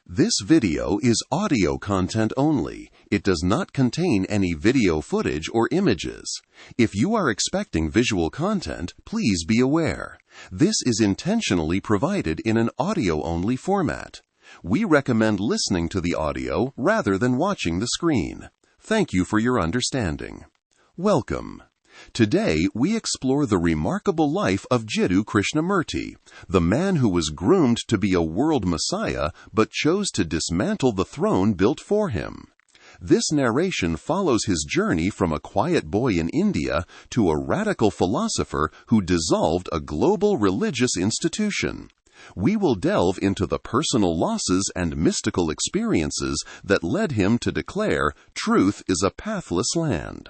This video is audio content only. It does not contain any video footage or images. If you are expecting visual content, please be aware. This is intentionally provided in an audio-only format. We recommend listening to the audio rather than watching the screen. Thank you for your understanding. Welcome. Today, we explore the remarkable life of Jiddu Krishnamurti, the man who was groomed to be a world messiah but chose to dismantle the throne built for him. This narration follows his journey from a quiet boy in India to a radical philosopher who dissolved a global religious institution. We will delve into the personal losses and mystical experiences that led him to declare, "Truth is a pathless land."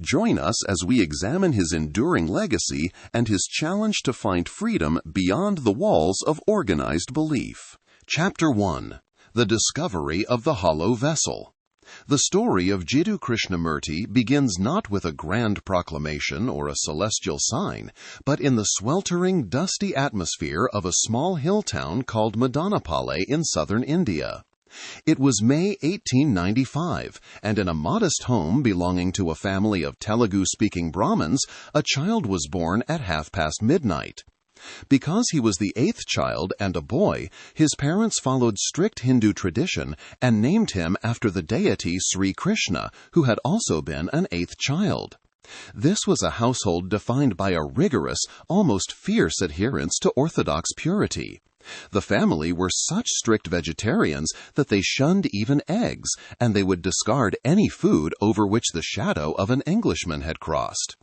Join us as we examine his enduring legacy and his challenge to find freedom beyond the walls of organized belief. Chapter 1. The Discovery of the Hollow Vessel. The story of Jiddu Krishnamurti begins not with a grand proclamation or a celestial sign, but in the sweltering, dusty atmosphere of a small hill town called Madanapalli in southern India. It was May 1895, and in a modest home belonging to a family of Telugu-speaking Brahmins, a child was born at midnight. Because he was the eighth child and a boy, his parents followed strict Hindu tradition and named him after the deity Sri Krishna, who had also been an eighth child. This was a household defined by a rigorous, almost fierce adherence to orthodox purity. The family were such strict vegetarians that they shunned even eggs, and they would discard any food over which the shadow of an Englishman had crossed.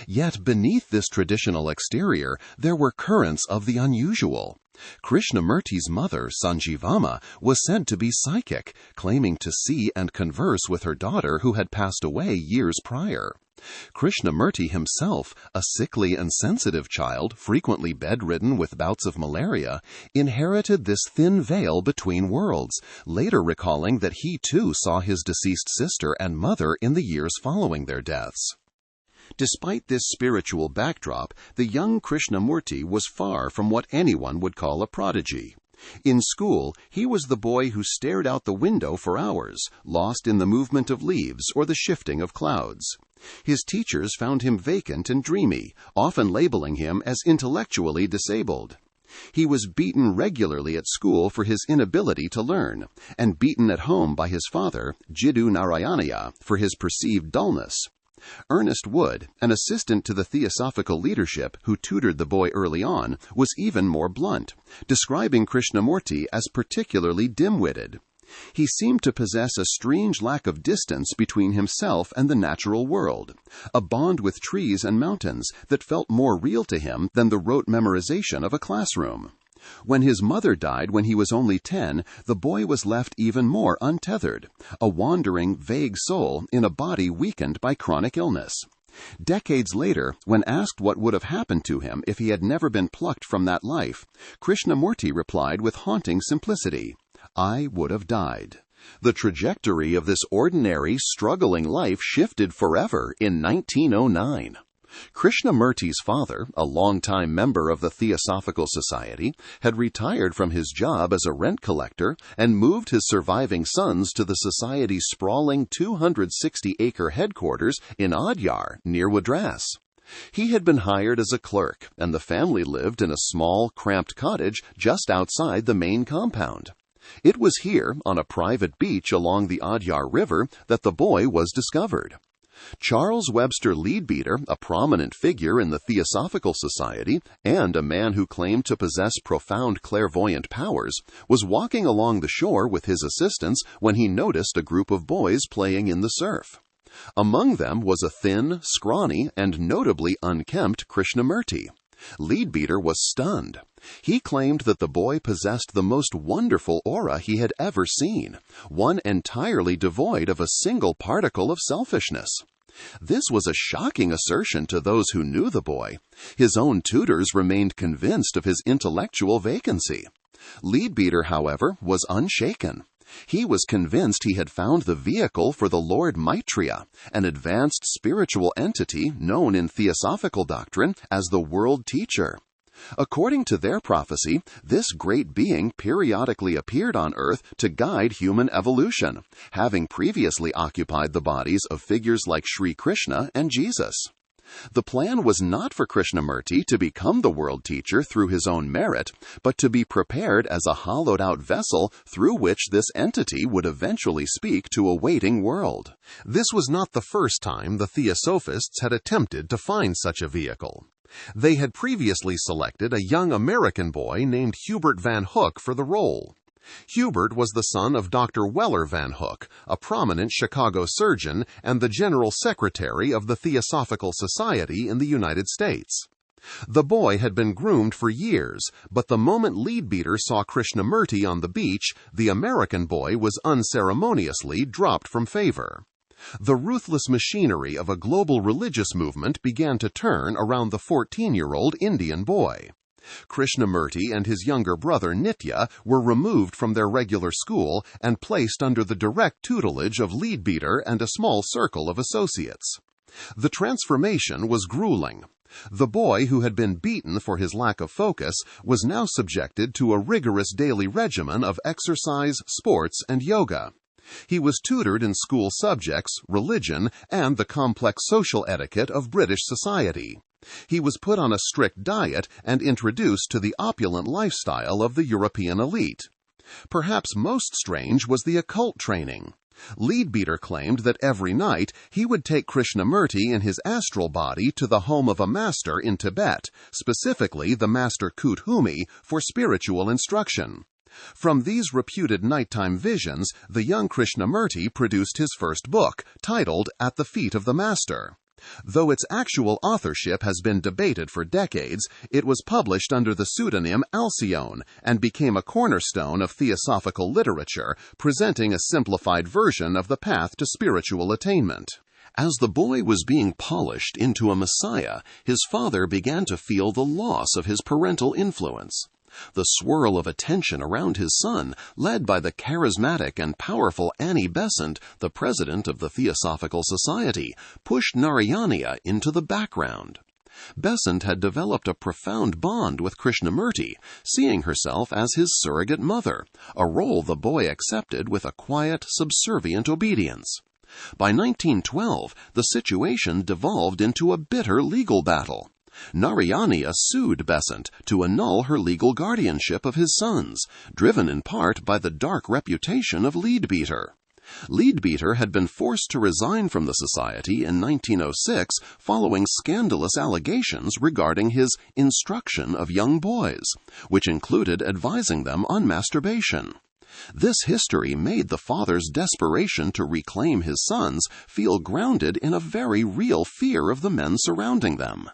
Yet beneath this traditional exterior, there were currents of the unusual. Krishnamurti's mother, Sanjivama, was said to be psychic, claiming to see and converse with her daughter who had passed away years prior. Krishnamurti himself, a sickly and sensitive child, frequently bedridden with bouts of malaria, inherited this thin veil between worlds, later recalling that he too saw his deceased sister and mother in the years following their deaths. Despite this spiritual backdrop, the young Krishnamurti was far from what anyone would call a prodigy. In school, he was the boy who stared out the window for hours, lost in the movement of leaves or the shifting of clouds. His teachers found him vacant and dreamy, often labeling him as intellectually disabled. He was beaten regularly at school for his inability to learn, and beaten at home by his father, Jiddu Narayanaya, for his perceived dullness. Ernest Wood, an assistant to the theosophical leadership who tutored the boy early on, was even more blunt, describing Krishnamurti as particularly dim-witted. He seemed to possess a strange lack of distance between himself and the natural world, a bond with trees and mountains that felt more real to him than the rote memorization of a classroom. When his mother died when he was only 10, the boy was left even more untethered, a wandering, vague soul in a body weakened by chronic illness. Decades later, when asked what would have happened to him if he had never been plucked from that life, Krishnamurti replied with haunting simplicity, "I would have died." The trajectory of this ordinary, struggling life shifted forever in 1909. Krishnamurti's father, a longtime member of the Theosophical Society, had retired from his job as a rent collector and moved his surviving sons to the Society's sprawling 260-acre headquarters in Ojai, near Madras. He had been hired as a clerk, and the family lived in a small, cramped cottage just outside the main compound. It was here, on a private beach along the Ojai River, that the boy was discovered. Charles Webster Leadbeater, a prominent figure in the Theosophical Society and a man who claimed to possess profound clairvoyant powers, was walking along the shore with his assistants when he noticed a group of boys playing in the surf. Among them was a thin, scrawny, and notably unkempt Krishnamurti. Leadbeater was stunned. He claimed that the boy possessed the most wonderful aura he had ever seen, one entirely devoid of a single particle of selfishness. This was a shocking assertion to those who knew the boy. His own tutors remained convinced of his intellectual vacancy. Leadbeater, however, was unshaken. He was convinced he had found the vehicle for the Lord Maitreya, an advanced spiritual entity known in theosophical doctrine as the World Teacher. According to their prophecy, this great being periodically appeared on Earth to guide human evolution, having previously occupied the bodies of figures like Sri Krishna and Jesus. The plan was not for Krishnamurti to become the world teacher through his own merit, but to be prepared as a hollowed-out vessel through which this entity would eventually speak to a waiting world. This was not the first time the Theosophists had attempted to find such a vehicle. They had previously selected a young American boy named Hubert Van Hook for the role. Hubert was the son of Dr. Weller Van Hook, a prominent Chicago surgeon and the general secretary of the Theosophical Society in the United States. The boy had been groomed for years, but the moment Leadbeater saw Krishnamurti on the beach, the American boy was unceremoniously dropped from favor. The ruthless machinery of a global religious movement began to turn around the 14-year-old Indian boy. Krishnamurti and his younger brother Nitya were removed from their regular school and placed under the direct tutelage of Leadbeater and a small circle of associates. The transformation was grueling. The boy, who had been beaten for his lack of focus, was now subjected to a rigorous daily regimen of exercise, sports, and yoga. He was tutored in school subjects, religion, and the complex social etiquette of British society. He was put on a strict diet and introduced to the opulent lifestyle of the European elite. Perhaps most strange was the occult training. Leadbeater claimed that every night he would take Krishnamurti in his astral body to the home of a master in Tibet, specifically the master Kuthumi, for spiritual instruction. From these reputed nighttime visions, the young Krishnamurti produced his first book, titled At the Feet of the Master. Though its actual authorship has been debated for decades, it was published under the pseudonym Alcyone and became a cornerstone of theosophical literature, presenting a simplified version of the path to spiritual attainment. As the boy was being polished into a messiah, his father began to feel the loss of his parental influence. The swirl of attention around his son, led by the charismatic and powerful Annie Besant, the president of the Theosophical Society, pushed Narayaniya into the background. Besant had developed a profound bond with Krishnamurti, seeing herself as his surrogate mother, a role the boy accepted with a quiet, subservient obedience. By 1912, the situation devolved into a bitter legal battle. Narayaniya sued Besant to annul her legal guardianship of his sons, driven in part by the dark reputation of Leadbeater. Leadbeater had been forced to resign from the society in 1906 following scandalous allegations regarding his instruction of young boys, which included advising them on masturbation. This history made the father's desperation to reclaim his sons feel grounded in a very real fear of the men surrounding them.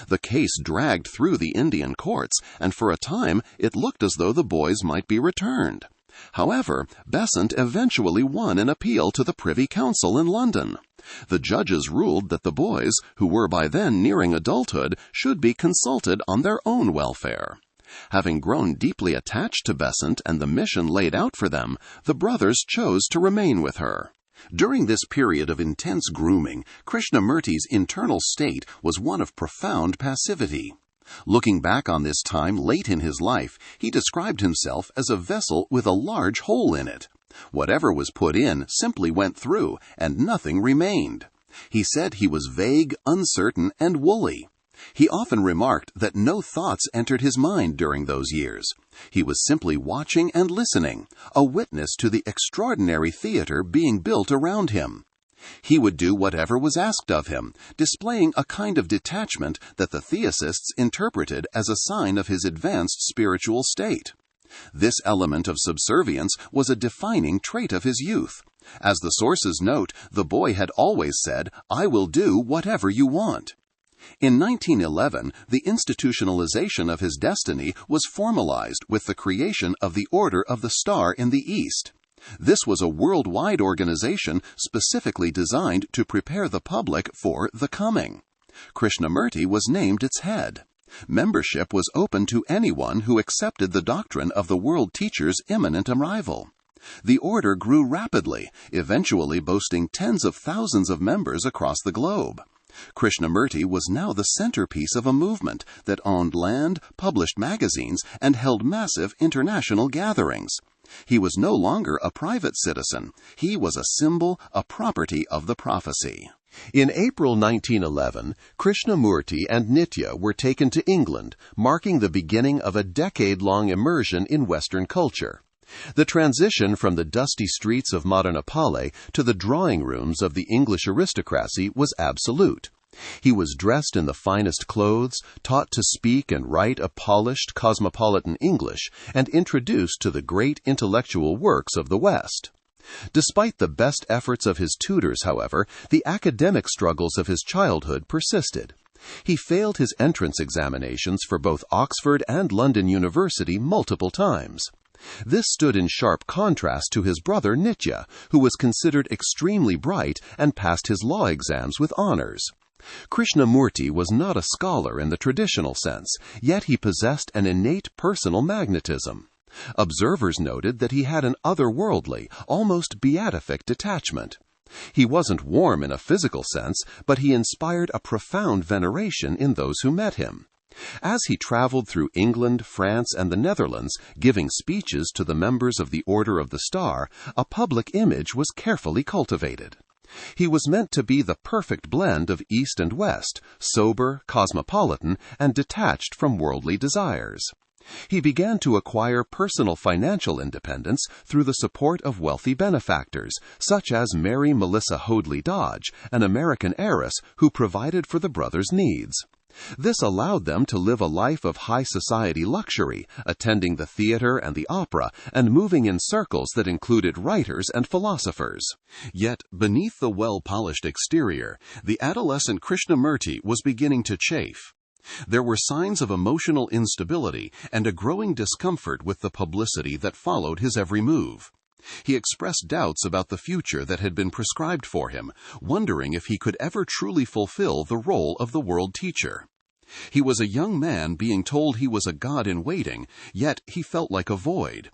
The case dragged through the Indian courts, and for a time it looked as though the boys might be returned. However, Besant eventually won an appeal to the Privy Council in London. The judges ruled that the boys, who were by then nearing adulthood, should be consulted on their own welfare. Having grown deeply attached to Besant and the mission laid out for them, the brothers chose to remain with her. During this period of intense grooming, Krishnamurti's internal state was one of profound passivity. Looking back on this time late in his life, he described himself as a vessel with a large hole in it. Whatever was put in simply went through, and nothing remained. He said he was vague, uncertain, and woolly. He often remarked that no thoughts entered his mind during those years. He was simply watching and listening, a witness to the extraordinary theater being built around him. He would do whatever was asked of him, displaying a kind of detachment that the Theosists interpreted as a sign of his advanced spiritual state. This element of subservience was a defining trait of his youth. As the sources note, the boy had always said, "I will do whatever you want." In 1911, the institutionalization of his destiny was formalized with the creation of the Order of the Star in the East. This was a worldwide organization specifically designed to prepare the public for the coming. Krishnamurti was named its head. Membership was open to anyone who accepted the doctrine of the world teacher's imminent arrival. The order grew rapidly, eventually boasting tens of thousands of members across the globe. Krishnamurti was now the centerpiece of a movement that owned land, published magazines, and held massive international gatherings. He was no longer a private citizen. He was a symbol, a property of the prophecy. In April 1911, Krishnamurti and Nitya were taken to England, marking the beginning of a decade-long immersion in Western culture. The transition from the dusty streets of Madanapalli to the drawing rooms of the English aristocracy was absolute. He was dressed in the finest clothes, taught to speak and write a polished, cosmopolitan English, and introduced to the great intellectual works of the West. Despite the best efforts of his tutors, however, the academic struggles of his childhood persisted. He failed his entrance examinations for both Oxford and London University multiple times. This stood in sharp contrast to his brother Nitya, who was considered extremely bright and passed his law exams with honors. Krishnamurti was not a scholar in the traditional sense, yet he possessed an innate personal magnetism. Observers noted that he had an otherworldly, almost beatific detachment. He wasn't warm in a physical sense, but he inspired a profound veneration in those who met him. As he traveled through England, France, and the Netherlands, giving speeches to the members of the Order of the Star, a public image was carefully cultivated. He was meant to be the perfect blend of East and West, sober, cosmopolitan, and detached from worldly desires. He began to acquire personal financial independence through the support of wealthy benefactors, such as Mary Melissa Hoadley Dodge, an American heiress who provided for the brothers' needs. This allowed them to live a life of high society luxury, attending the theater and the opera, and moving in circles that included writers and philosophers. Yet, beneath the well-polished exterior, the adolescent Krishnamurti was beginning to chafe. There were signs of emotional instability and a growing discomfort with the publicity that followed his every move. He expressed doubts about the future that had been prescribed for him, wondering if he could ever truly fulfill the role of the world teacher. He was a young man being told he was a god in waiting, yet he felt like a void.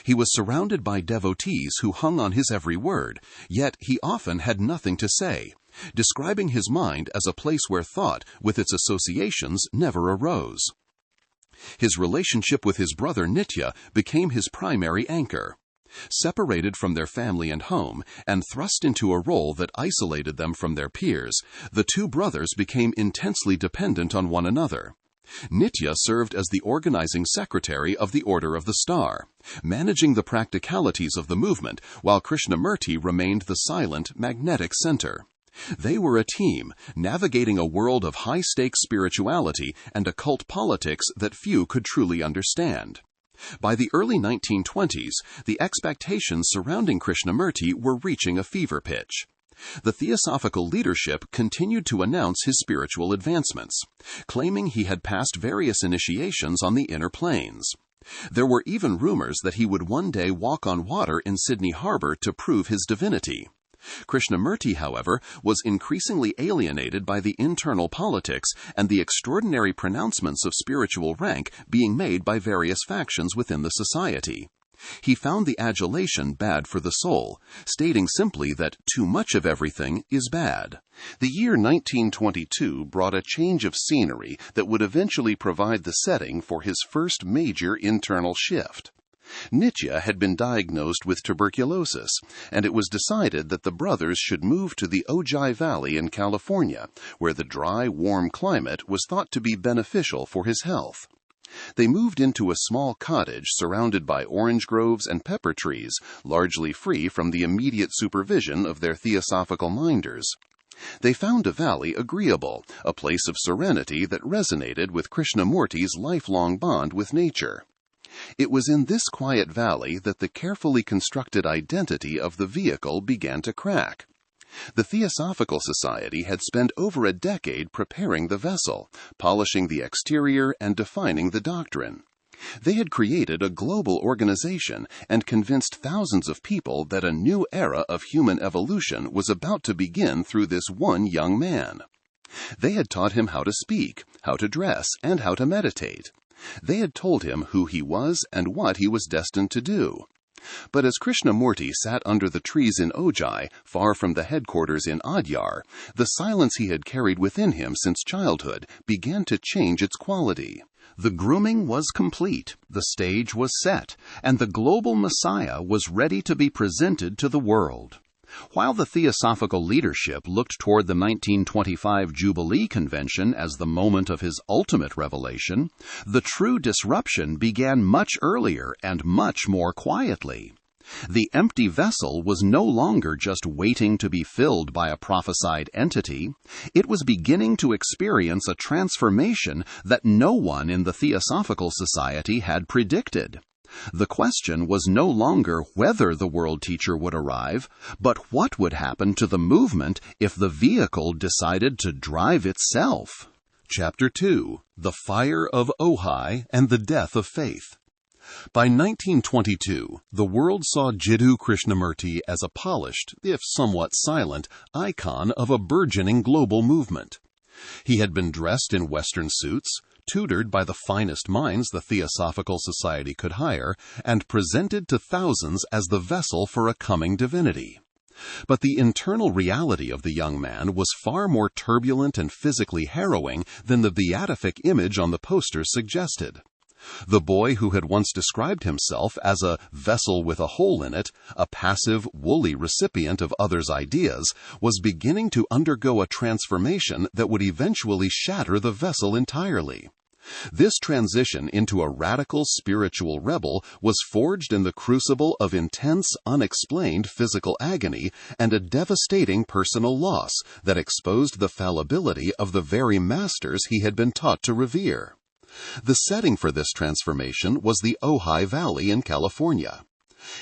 He was surrounded by devotees who hung on his every word, yet he often had nothing to say, describing his mind as a place where thought, with its associations, never arose. His relationship with his brother Nitya became his primary anchor. Separated from their family and home, and thrust into a role that isolated them from their peers, the two brothers became intensely dependent on one another. Nitya served as the organizing secretary of the Order of the Star, managing the practicalities of the movement, while Krishnamurti remained the silent, magnetic center. They were a team, navigating a world of high-stakes spirituality and occult politics that few could truly understand. By the early 1920s, the expectations surrounding Krishnamurti were reaching a fever pitch. The Theosophical leadership continued to announce his spiritual advancements, claiming he had passed various initiations on the inner planes. There were even rumors that he would one day walk on water in Sydney Harbor to prove his divinity. Krishnamurti, however, was increasingly alienated by the internal politics and the extraordinary pronouncements of spiritual rank being made by various factions within the society. He found the adulation bad for the soul, stating simply that too much of everything is bad. The year 1922 brought a change of scenery that would eventually provide the setting for his first major internal shift. Nitya had been diagnosed with tuberculosis, and it was decided that the brothers should move to the Ojai Valley in California, where the dry, warm climate was thought to be beneficial for his health. They moved into a small cottage surrounded by orange groves and pepper trees, largely free from the immediate supervision of their theosophical minders. They found a valley agreeable, a place of serenity that resonated with Krishnamurti's lifelong bond with nature. It was in this quiet valley that the carefully constructed identity of the vehicle began to crack. The Theosophical Society had spent over a decade preparing the vessel, polishing the exterior, and defining the doctrine. They had created a global organization and convinced thousands of people that a new era of human evolution was about to begin through this one young man. They had taught him how to speak, how to dress, and how to meditate. They had told him who he was and what he was destined to do. But as Krishnamurti sat under the trees in Ojai, far from the headquarters in Adyar, the silence he had carried within him since childhood began to change its quality. The grooming was complete, the stage was set, and the global Messiah was ready to be presented to the world. While the Theosophical leadership looked toward the 1925 Jubilee Convention as the moment of his ultimate revelation, the true disruption began much earlier and much more quietly. The empty vessel was no longer just waiting to be filled by a prophesied entity. It was beginning to experience a transformation that no one in the Theosophical Society had predicted. The question was no longer whether the world teacher would arrive, but what would happen to the movement if the vehicle decided to drive itself. Chapter 2: The Fire of Ojai and the Death of Faith. By 1922, the world saw Jiddu Krishnamurti as a polished, if somewhat silent, icon of a burgeoning global movement. He had been dressed in Western suits, tutored by the finest minds the Theosophical Society could hire, and presented to thousands as the vessel for a coming divinity. But the internal reality of the young man was far more turbulent and physically harrowing than the beatific image on the posters suggested. The boy who had once described himself as a vessel with a hole in it, a passive, woolly recipient of others' ideas, was beginning to undergo a transformation that would eventually shatter the vessel entirely. This transition into a radical spiritual rebel was forged in the crucible of intense, unexplained physical agony and a devastating personal loss that exposed the fallibility of the very masters he had been taught to revere. The setting for this transformation was the Ojai Valley in California.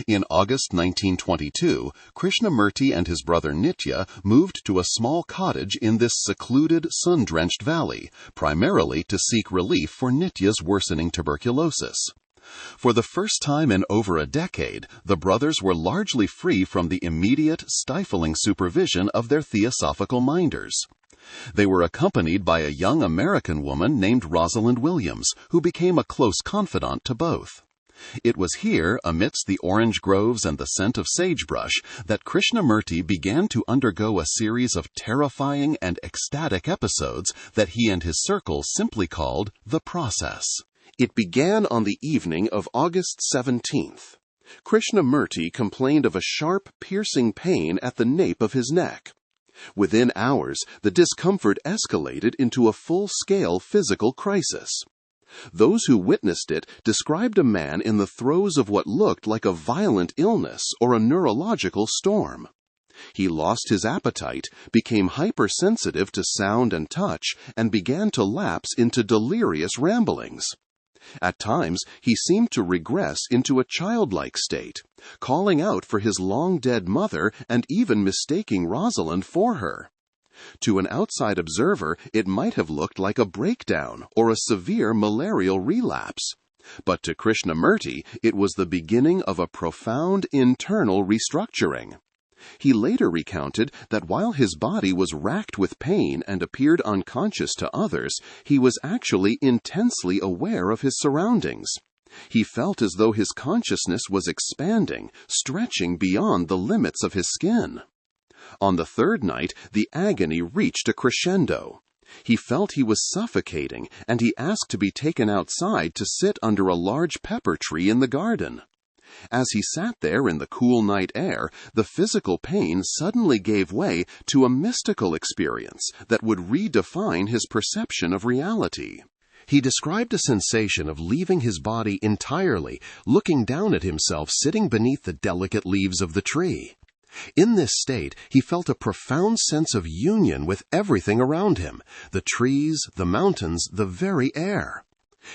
In August 1922, Krishnamurti and his brother Nitya moved to a small cottage in this secluded, sun-drenched valley, primarily to seek relief for Nitya's worsening tuberculosis. For the first time in over a decade, the brothers were largely free from the immediate, stifling supervision of their theosophical minders. They were accompanied by a young American woman named Rosalind Williams, who became a close confidant to both. It was here, amidst the orange groves and the scent of sagebrush, that Krishnamurti began to undergo a series of terrifying and ecstatic episodes that he and his circle simply called the process. It began on the evening of August 17th. Krishnamurti complained of a sharp, piercing pain at the nape of his neck. Within hours, the discomfort escalated into a full-scale physical crisis. Those who witnessed it described a man in the throes of what looked like a violent illness or a neurological storm. He lost his appetite, became hypersensitive to sound and touch, and began to lapse into delirious ramblings. At times, he seemed to regress into a childlike state, calling out for his long-dead mother and even mistaking Rosalind for her. To an outside observer, it might have looked like a breakdown or a severe malarial relapse. But to Krishnamurti, it was the beginning of a profound internal restructuring. He later recounted that while his body was racked with pain and appeared unconscious to others, he was actually intensely aware of his surroundings. He felt as though his consciousness was expanding, stretching beyond the limits of his skin. On the third night, the agony reached a crescendo. He felt he was suffocating, and he asked to be taken outside to sit under a large pepper tree in the garden. As he sat there in the cool night air, the physical pain suddenly gave way to a mystical experience that would redefine his perception of reality. He described a sensation of leaving his body entirely, looking down at himself sitting beneath the delicate leaves of the tree. In this state, he felt a profound sense of union with everything around him, the trees, the mountains, the very air.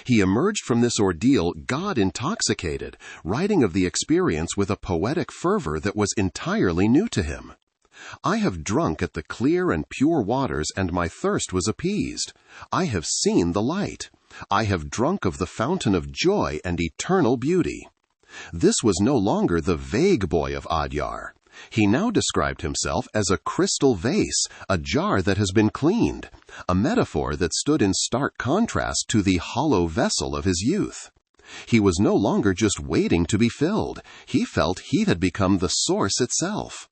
He emerged from this ordeal God-intoxicated, writing of the experience with a poetic fervor that was entirely new to him. "I have drunk at the clear and pure waters, and my thirst was appeased. I have seen the light. I have drunk of the fountain of joy and eternal beauty." This was no longer the vague boy of Adyar. He now described himself as a crystal vase, a jar that has been cleaned, a metaphor that stood in stark contrast to the hollow vessel of his youth. He was no longer just waiting to be filled. He felt he had become the source itself.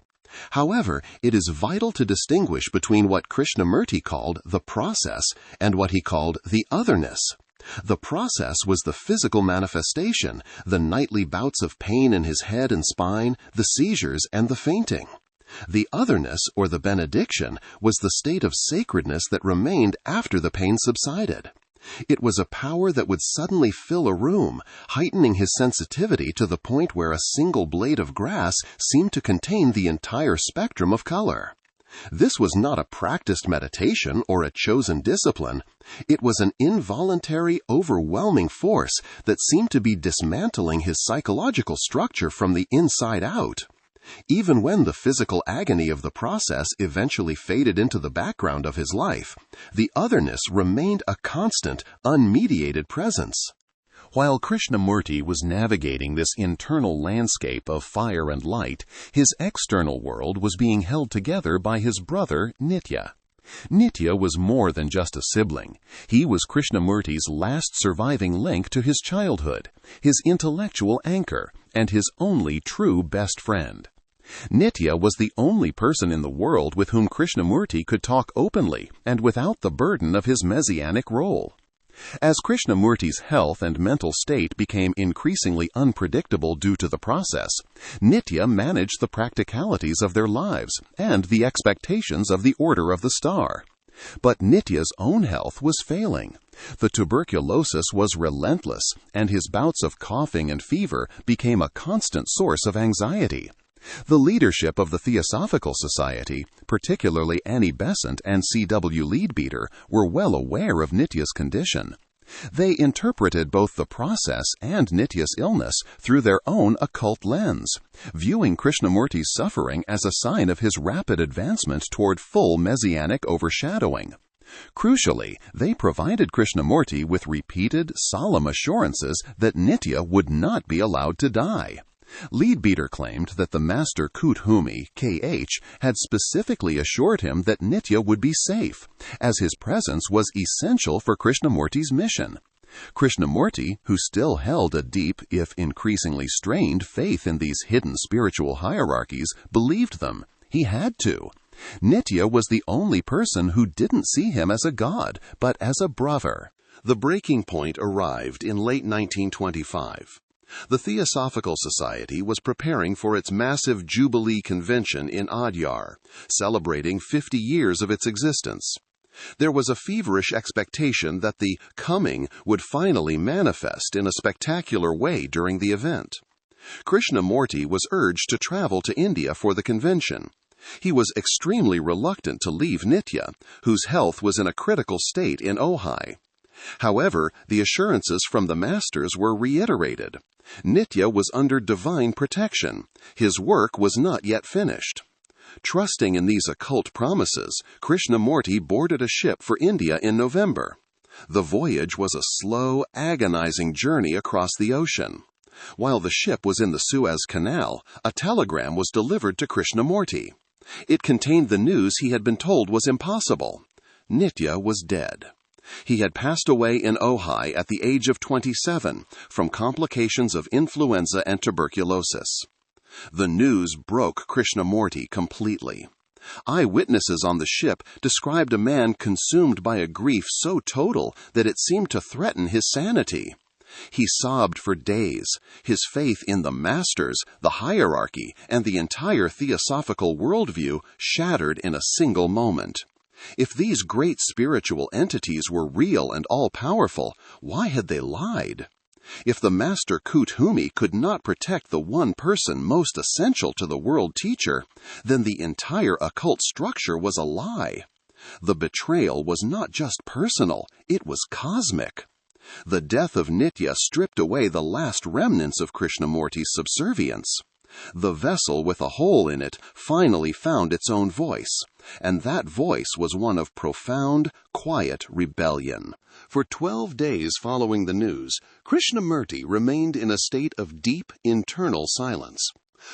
However, it is vital to distinguish between what Krishnamurti called the process and what he called the otherness. The process was the physical manifestation, the nightly bouts of pain in his head and spine, the seizures and the fainting. The otherness, or the benediction, was the state of sacredness that remained after the pain subsided. It was a power that would suddenly fill a room, heightening his sensitivity to the point where a single blade of grass seemed to contain the entire spectrum of color. This was not a practiced meditation or a chosen discipline. It was an involuntary, overwhelming force that seemed to be dismantling his psychological structure from the inside out. Even when the physical agony of the process eventually faded into the background of his life, the otherness remained a constant, unmediated presence. While Krishnamurti was navigating this internal landscape of fire and light, his external world was being held together by his brother, Nitya. Nitya was more than just a sibling. He was Krishnamurti's last surviving link to his childhood, his intellectual anchor, and his only true best friend. Nitya was the only person in the world with whom Krishnamurti could talk openly and without the burden of his messianic role. As Krishnamurti's health and mental state became increasingly unpredictable due to the process, Nitya managed the practicalities of their lives and the expectations of the Order of the Star. But Nitya's own health was failing. The tuberculosis was relentless, and his bouts of coughing and fever became a constant source of anxiety. The leadership of the Theosophical Society, particularly Annie Besant and C.W. Leadbeater, were well aware of Nitya's condition. They interpreted both the process and Nitya's illness through their own occult lens, viewing Krishnamurti's suffering as a sign of his rapid advancement toward full messianic overshadowing. Crucially, they provided Krishnamurti with repeated, solemn assurances that Nitya would not be allowed to die. Leadbeater claimed that the master Kuthumi, K.H., had specifically assured him that Nitya would be safe, as his presence was essential for Krishnamurti's mission. Krishnamurti, who still held a deep, if increasingly strained, faith in these hidden spiritual hierarchies, believed them. He had to. Nitya was the only person who didn't see him as a god, but as a brother. The breaking point arrived in late 1925. The Theosophical Society was preparing for its massive Jubilee Convention in Ojai, celebrating 50 years of its existence. There was a feverish expectation that the coming would finally manifest in a spectacular way during the event. Krishnamurti was urged to travel to India for the convention. He was extremely reluctant to leave Nitya, whose health was in a critical state in Ojai. However, the assurances from the masters were reiterated. Nitya was under divine protection. His work was not yet finished. Trusting in these occult promises, Krishnamurti boarded a ship for India in November. The voyage was a slow, agonizing journey across the ocean. While the ship was in the Suez Canal, a telegram was delivered to Krishnamurti. It contained the news he had been told was impossible. Nitya was dead. He had passed away in Ojai at the age of 27 from complications of influenza and tuberculosis. The news broke Krishnamurti completely. Eyewitnesses on the ship described a man consumed by a grief so total that it seemed to threaten his sanity. He sobbed for days, his faith in the masters, the hierarchy, and the entire theosophical worldview shattered in a single moment. If these great spiritual entities were real and all-powerful, why had they lied? If the master Kuthumi could not protect the one person most essential to the world teacher, then the entire occult structure was a lie. The betrayal was not just personal, it was cosmic. The death of Nitya stripped away the last remnants of Krishnamurti's subservience. The vessel with a hole in it finally found its own voice, and that voice was one of profound, quiet rebellion. For 12 days following the news, Krishnamurti remained in a state of deep internal silence.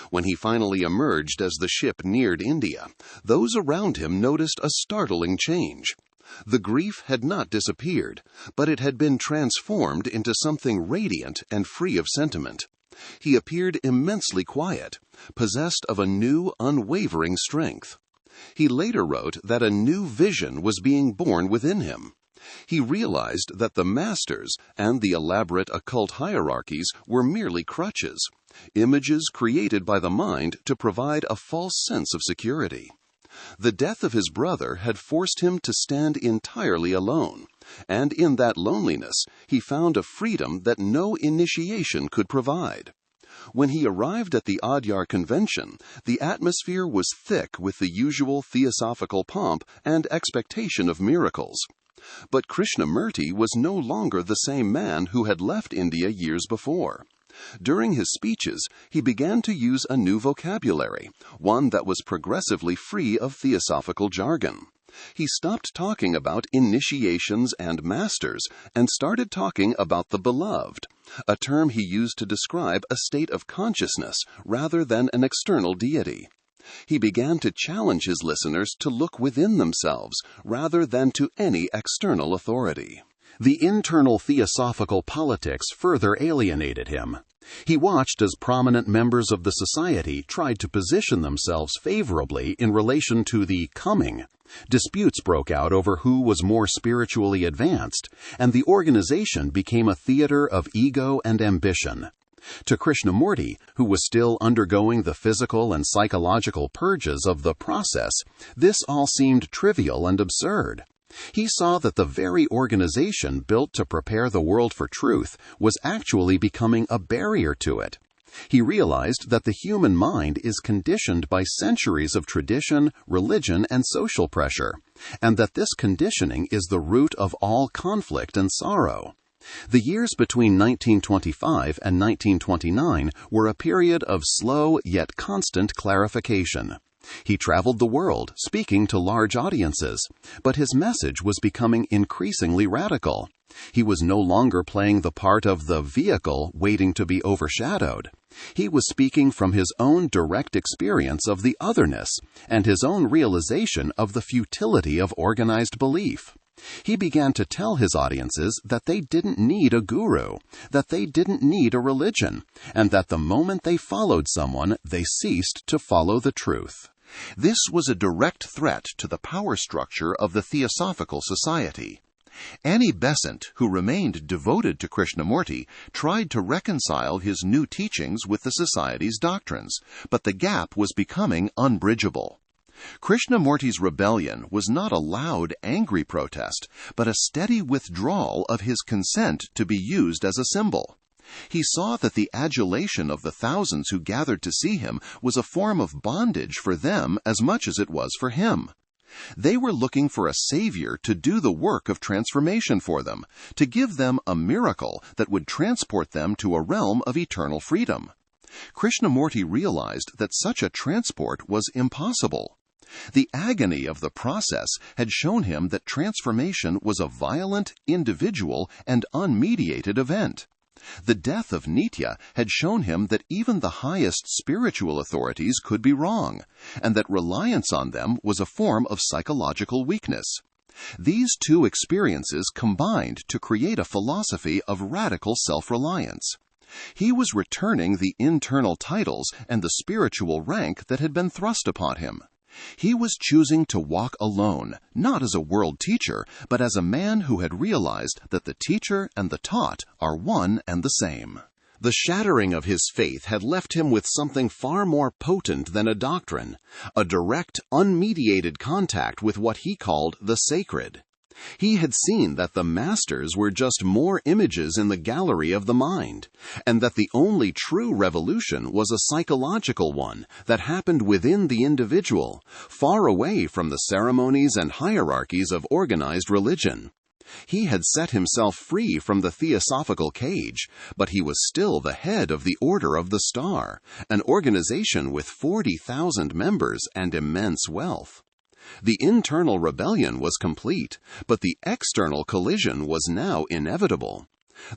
When he finally emerged as the ship neared India, those around him noticed a startling change. The grief had not disappeared, but it had been transformed into something radiant and free of sentiment. He appeared immensely quiet, possessed of a new, unwavering strength. He later wrote that a new vision was being born within him. He realized that the masters and the elaborate occult hierarchies were merely crutches, images created by the mind to provide a false sense of security. The death of his brother had forced him to stand entirely alone, and in that loneliness he found a freedom that no initiation could provide. When he arrived at the Ojai convention, the atmosphere was thick with the usual theosophical pomp and expectation of miracles. But Krishnamurti was no longer the same man who had left India years before. During his speeches, he began to use a new vocabulary, one that was progressively free of theosophical jargon. He stopped talking about initiations and masters and started talking about the beloved, a term he used to describe a state of consciousness rather than an external deity. He began to challenge his listeners to look within themselves rather than to any external authority. The internal theosophical politics further alienated him. He watched as prominent members of the society tried to position themselves favorably in relation to the coming. Disputes broke out over who was more spiritually advanced, and the organization became a theater of ego and ambition. To Krishnamurti, who was still undergoing the physical and psychological purges of the process, this all seemed trivial and absurd. He saw that the very organization built to prepare the world for truth was actually becoming a barrier to it. He realized that the human mind is conditioned by centuries of tradition, religion, and social pressure, and that this conditioning is the root of all conflict and sorrow. The years between 1925 and 1929 were a period of slow yet constant clarification. He traveled the world, speaking to large audiences, but his message was becoming increasingly radical. He was no longer playing the part of the vehicle waiting to be overshadowed. He was speaking from his own direct experience of the otherness and his own realization of the futility of organized belief. He began to tell his audiences that they didn't need a guru, that they didn't need a religion, and that the moment they followed someone, they ceased to follow the truth. This was a direct threat to the power structure of the Theosophical Society. Annie Besant, who remained devoted to Krishnamurti, tried to reconcile his new teachings with the Society's doctrines, but the gap was becoming unbridgeable. Krishnamurti's rebellion was not a loud, angry protest, but a steady withdrawal of his consent to be used as a symbol. He saw that the adulation of the thousands who gathered to see him was a form of bondage for them as much as it was for him. They were looking for a savior to do the work of transformation for them, to give them a miracle that would transport them to a realm of eternal freedom. Krishnamurti realized that such a transport was impossible. The agony of the process had shown him that transformation was a violent, individual, and unmediated event. The death of Nitya had shown him that even the highest spiritual authorities could be wrong, and that reliance on them was a form of psychological weakness. These two experiences combined to create a philosophy of radical self-reliance. He was returning the internal titles and the spiritual rank that had been thrust upon him. He was choosing to walk alone, not as a world teacher, but as a man who had realized that the teacher and the taught are one and the same. The shattering of his faith had left him with something far more potent than a doctrine, a direct, unmediated contact with what he called the sacred. He had seen that the masters were just more images in the gallery of the mind, and that the only true revolution was a psychological one that happened within the individual, far away from the ceremonies and hierarchies of organized religion. He had set himself free from the theosophical cage, but he was still the head of the Order of the Star, an organization with 40,000 members and immense wealth. The internal rebellion was complete, but the external collision was now inevitable.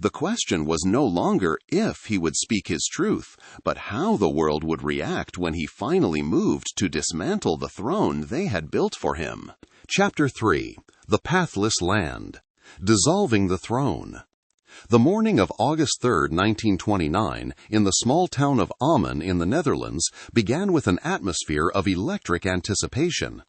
The question was no longer if he would speak his truth, but how the world would react when he finally moved to dismantle the throne they had built for him. Chapter 3. The Pathless Land. Dissolving the Throne. The morning of August 3, 1929, in the small town of Amman in the Netherlands, began with an atmosphere of electric anticipation.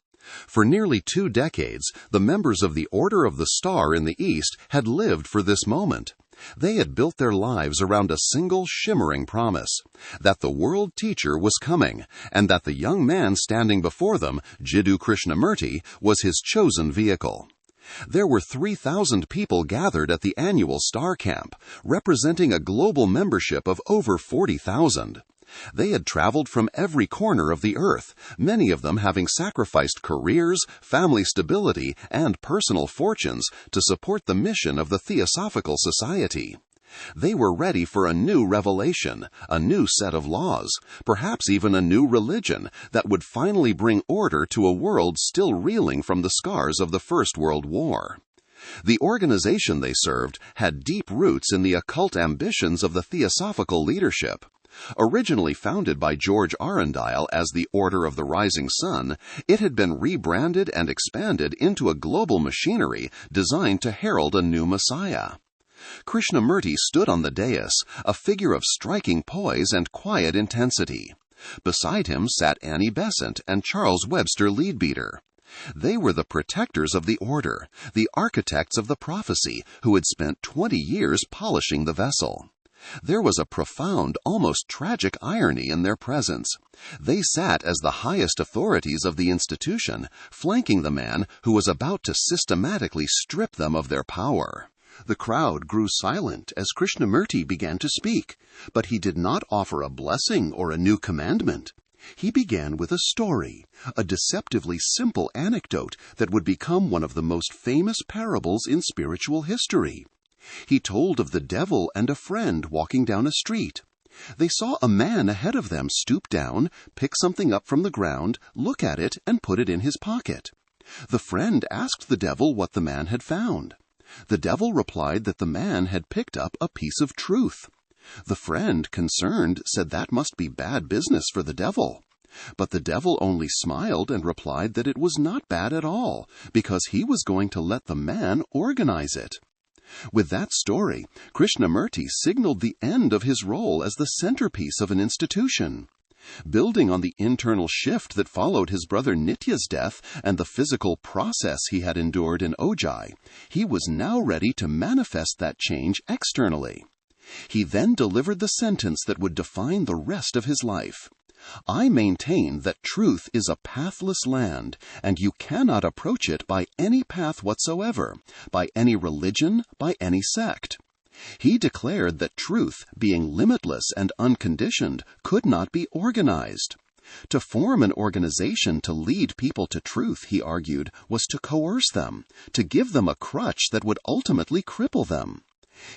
For nearly 2 decades, the members of the Order of the Star in the East had lived for this moment. They had built their lives around a single shimmering promise, that the world teacher was coming, and that the young man standing before them, Jiddu Krishnamurti, was his chosen vehicle. There were 3,000 people gathered at the annual Star Camp, representing a global membership of over 40,000. They had traveled from every corner of the earth, many of them having sacrificed careers, family stability, and personal fortunes to support the mission of the Theosophical Society. They were ready for a new revelation, a new set of laws, perhaps even a new religion that would finally bring order to a world still reeling from the scars of the First World War. The organization they served had deep roots in the occult ambitions of the Theosophical leadership. Originally founded by George Arundel as the Order of the Rising Sun, it had been rebranded and expanded into a global machinery designed to herald a new Messiah. Krishnamurti stood on the dais, a figure of striking poise and quiet intensity. Beside him sat Annie Besant and Charles Webster Leadbeater. They were the protectors of the order, the architects of the prophecy, who had spent 20 years polishing the vessel. There was a profound, almost tragic irony in their presence. They sat as the highest authorities of the institution, flanking the man who was about to systematically strip them of their power. The crowd grew silent as Krishnamurti began to speak, but he did not offer a blessing or a new commandment. He began with a story, a deceptively simple anecdote that would become one of the most famous parables in spiritual history. He told of the devil and a friend walking down a street. They saw a man ahead of them stoop down, pick something up from the ground, look at it, and put it in his pocket. The friend asked the devil what the man had found. The devil replied that the man had picked up a piece of truth. The friend, concerned, said that must be bad business for the devil. But the devil only smiled and replied that it was not bad at all, because he was going to let the man organize it. With that story, Krishnamurti signaled the end of his role as the centerpiece of an institution. Building on the internal shift that followed his brother Nitya's death and the physical process he had endured in Ojai, he was now ready to manifest that change externally. He then delivered the sentence that would define the rest of his life. I maintain that truth is a pathless land, and you cannot approach it by any path whatsoever, by any religion, by any sect. He declared that truth, being limitless and unconditioned, could not be organized. To form an organization to lead people to truth, he argued, was to coerce them, to give them a crutch that would ultimately cripple them.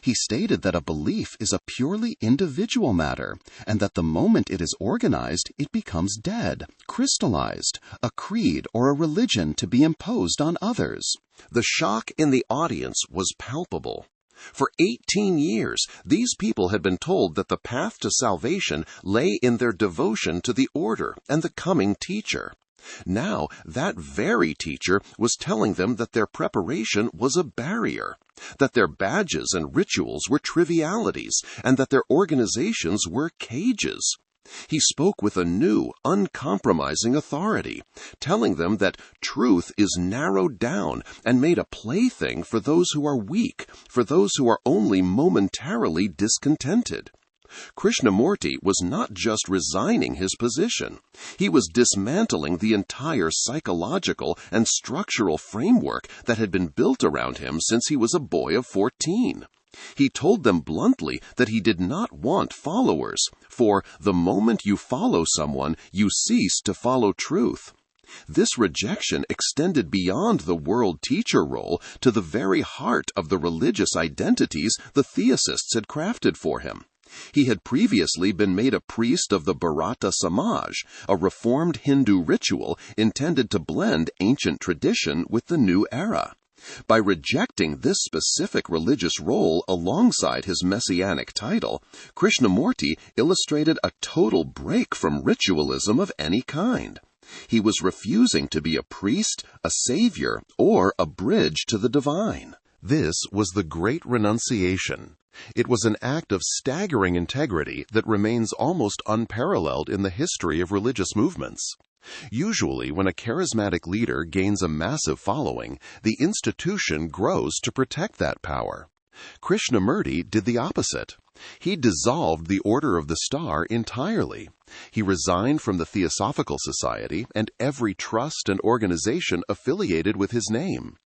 He stated that a belief is a purely individual matter, and that the moment it is organized, it becomes dead, crystallized, a creed or a religion to be imposed on others. The shock in the audience was palpable. For 18 years, these people had been told that the path to salvation lay in their devotion to the order and the coming teacher. Now, that very teacher was telling them that their preparation was a barrier, that their badges and rituals were trivialities, and that their organizations were cages. He spoke with a new, uncompromising authority, telling them that truth is narrowed down and made a plaything for those who are weak, for those who are only momentarily discontented. Krishnamurti was not just resigning his position. He was dismantling the entire psychological and structural framework that had been built around him since he was a boy of 14. He told them bluntly that he did not want followers, for the moment you follow someone, you cease to follow truth. This rejection extended beyond the world teacher role to the very heart of the religious identities the theosists had crafted for him. He had previously been made a priest of the Bharata Samaj, a reformed Hindu ritual intended to blend ancient tradition with the new era. By rejecting this specific religious role alongside his messianic title, Krishnamurti illustrated a total break from ritualism of any kind. He was refusing to be a priest, a savior, or a bridge to the divine. This was the Great Renunciation. It was an act of staggering integrity that remains almost unparalleled in the history of religious movements. Usually, when a charismatic leader gains a massive following, the institution grows to protect that power. Krishnamurti did the opposite. He dissolved the Order of the Star entirely. He resigned from the Theosophical Society and every trust and organization affiliated with his name.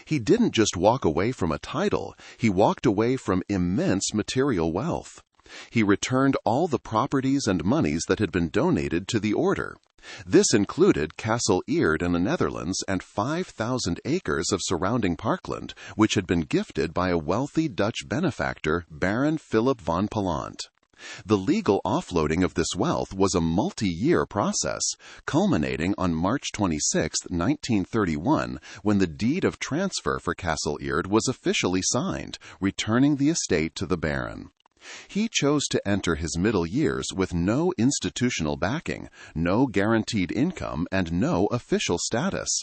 He didn't just walk away from a title, he walked away from immense material wealth. He returned all the properties and monies that had been donated to the order. This included Castle Eerd in the Netherlands and 5,000 acres of surrounding parkland, which had been gifted by a wealthy Dutch benefactor, Baron Philip van Pallandt. The legal offloading of this wealth was a multi-year process, culminating on March 26, 1931, when the deed of transfer for Castle Eerd was officially signed, returning the estate to the Baron. He chose to enter his middle years with no institutional backing, no guaranteed income, and no official status.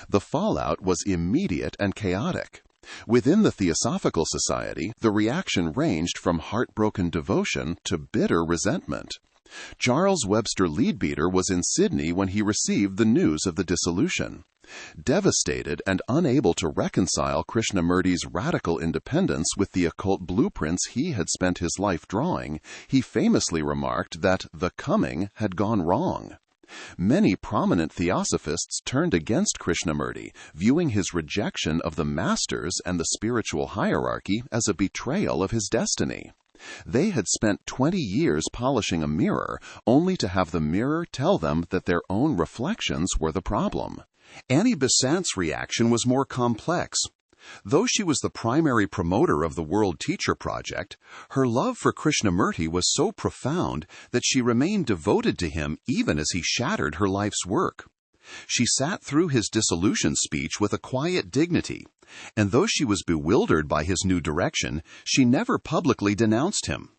The fallout was immediate and chaotic. Within the Theosophical Society, the reaction ranged from heartbroken devotion to bitter resentment. Charles Webster Leadbeater was in Sydney when he received the news of the dissolution. Devastated and unable to reconcile Krishnamurti's radical independence with the occult blueprints he had spent his life drawing, he famously remarked that the coming had gone wrong. Many prominent theosophists turned against Krishnamurti, viewing his rejection of the masters and the spiritual hierarchy as a betrayal of his destiny. They had spent 20 years polishing a mirror, only to have the mirror tell them that their own reflections were the problem. Annie Besant's reaction was more complex. Though she was the primary promoter of the World Teacher Project, her love for Krishnamurti was so profound that she remained devoted to him even as he shattered her life's work. She sat through his dissolution speech with a quiet dignity, and though she was bewildered by his new direction, she never publicly denounced him.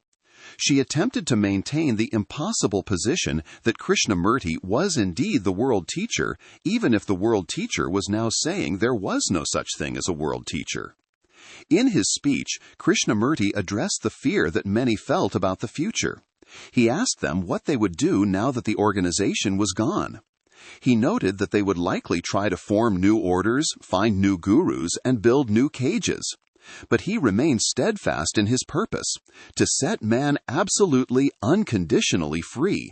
She attempted to maintain the impossible position that Krishnamurti was indeed the world teacher, even if the world teacher was now saying there was no such thing as a world teacher. In his speech, Krishnamurti addressed the fear that many felt about the future. He asked them what they would do now that the organization was gone. He noted that they would likely try to form new orders, find new gurus, and build new cages. But he remained steadfast in his purpose, to set man absolutely, unconditionally free.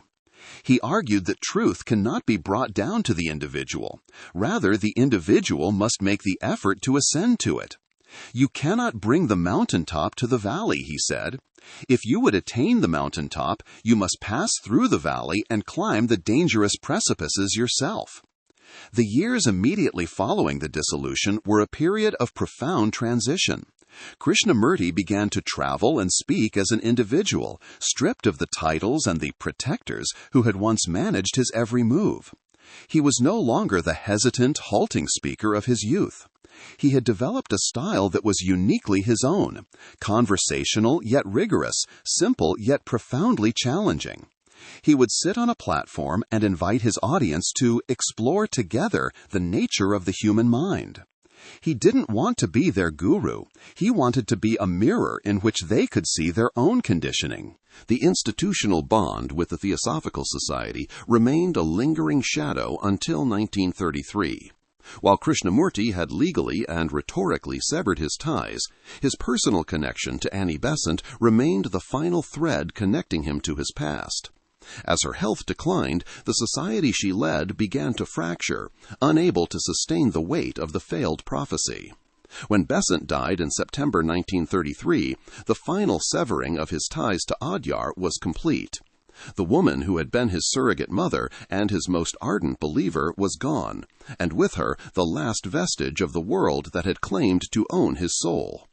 He argued that truth cannot be brought down to the individual. Rather, the individual must make the effort to ascend to it. You cannot bring the mountaintop to the valley, he said. If you would attain the mountaintop, you must pass through the valley and climb the dangerous precipices yourself. The years immediately following the dissolution were a period of profound transition. Krishnamurti began to travel and speak as an individual, stripped of the titles and the protectors who had once managed his every move. He was no longer the hesitant, halting speaker of his youth. He had developed a style that was uniquely his own, conversational yet rigorous, simple yet profoundly challenging. He would sit on a platform and invite his audience to explore together the nature of the human mind. He didn't want to be their guru. He wanted to be a mirror in which they could see their own conditioning. The institutional bond with the Theosophical Society remained a lingering shadow until 1933. While Krishnamurti had legally and rhetorically severed his ties, his personal connection to Annie Besant remained the final thread connecting him to his past. As her health declined, the society she led began to fracture, unable to sustain the weight of the failed prophecy. When Besant died in September 1933, the final severing of his ties to Adyar was complete. The woman who had been his surrogate mother and his most ardent believer was gone, and with her the last vestige of the world that had claimed to own his soul.